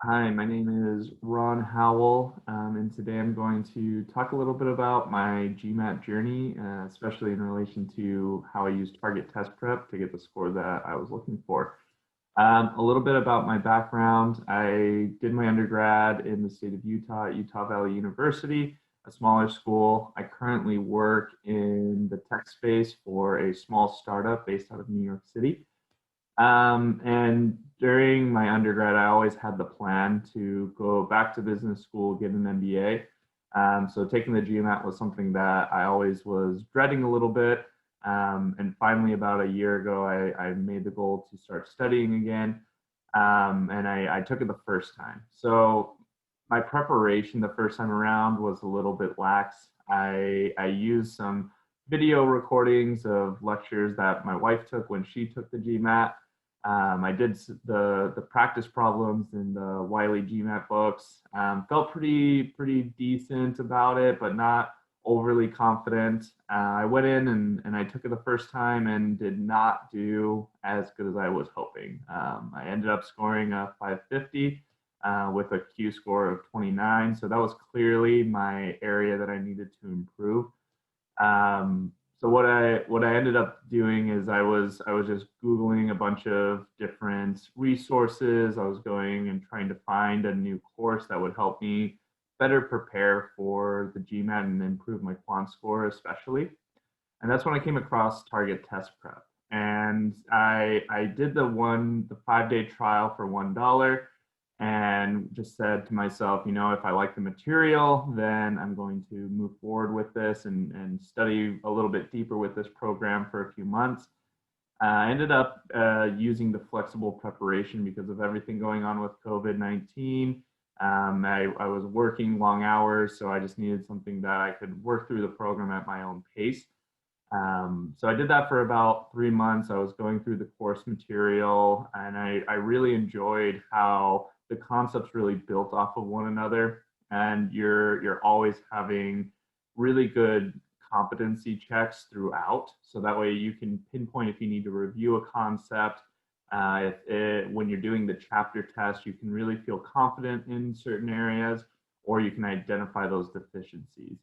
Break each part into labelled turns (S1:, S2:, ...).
S1: Hi, my name is Ron Howell, and today I'm going to talk a little bit about my GMAT journey, especially in relation to how I used target test prep to get the score that I was looking for. A little bit about my background. I did my undergrad in the state of Utah at Utah Valley University, a smaller school. I currently work in the tech space for a small startup based out of New York City. And during my undergrad, I always had the plan to go back to business school, get an MBA. So taking the GMAT was something that I always was dreading a little bit. And finally, about a year ago, I made the goal to start studying again. And I took it the first time. So my preparation the first time around was a little bit lax. I used some video recordings of lectures that my wife took when she took the GMAT. I did the practice problems in the Wiley GMAT books. Felt pretty decent about it, but not overly confident. I went in and I took it the first time and did not do as good as I was hoping. I ended up scoring a 550 with a Q score of 29. So that was clearly my area that I needed to improve. So what I ended up doing is I was just Googling a bunch of different resources. I was going and trying to find a new course that would help me better prepare for the GMAT and improve my quant score especially. And that's when I came across Target Test Prep. And I did the 5-day trial for $1 and just said to myself, if I like the material, then I'm going to move forward with this and study a little bit deeper with this program for a few months. I ended up using the flexible preparation because of everything going on with COVID-19. I was working long hours, so I just needed something that I could work through the program at my own pace. So I did that for about 3 months. I was going through the course material, and I really enjoyed how the concepts really built off of one another, and you're always having really good competency checks throughout. So that way you can pinpoint if you need to review a concept. When you're doing the chapter test, you can really feel confident in certain areas, or you can identify those deficiencies.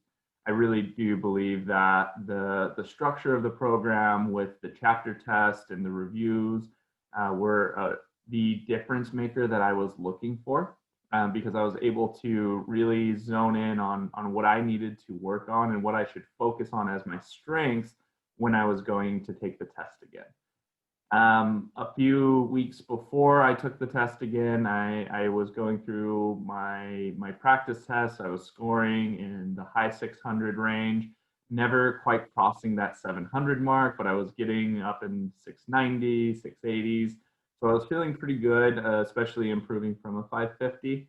S1: I really do believe that the structure of the program with the chapter test and the reviews were the difference maker that I was looking for, because I was able to really zone in on what I needed to work on and what I should focus on as my strengths when I was going to take the test again. A few weeks before I took the test again, I was going through my practice tests. I was scoring in the high 600 range, never quite crossing that 700 mark, but I was getting up in 690, 680s. So I was feeling pretty good, especially improving from a 550.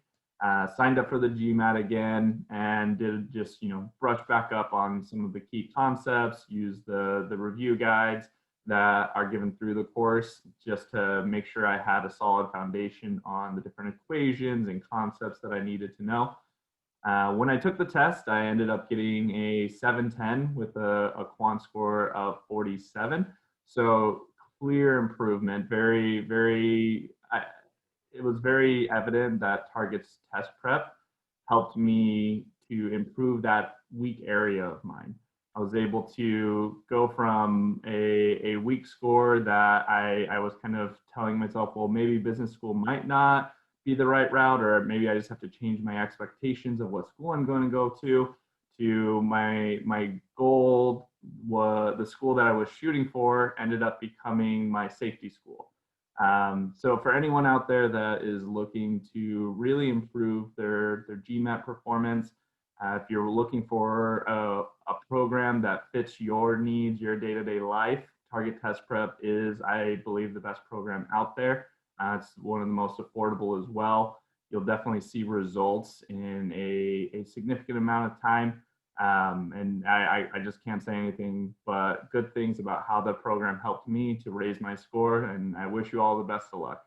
S1: Signed up for the GMAT again and did just, brush back up on some of the key concepts, use the review guides that are given through the course just to make sure I had a solid foundation on the different equations and concepts that I needed to know. When I took the test, I ended up getting a 710 with a quant score of 47. So clear improvement, it was very evident that Target's test prep helped me to improve that weak area of mine. I was able to go from a weak score that I was kind of telling myself, well, maybe business school might not be the right route, or maybe I just have to change my expectations of what school I'm going to go to my goal. Was the school that I was shooting for ended up becoming my safety school. So for anyone out there that is looking to really improve their GMAT performance, if you're looking for a program that fits your needs, your day-to-day life, Target Test Prep is, I believe, the best program out there. It's one of the most affordable as well. You'll definitely see results in a significant amount of time. And I just can't say anything but good things about how the program helped me to raise my score. And I wish you all the best of luck.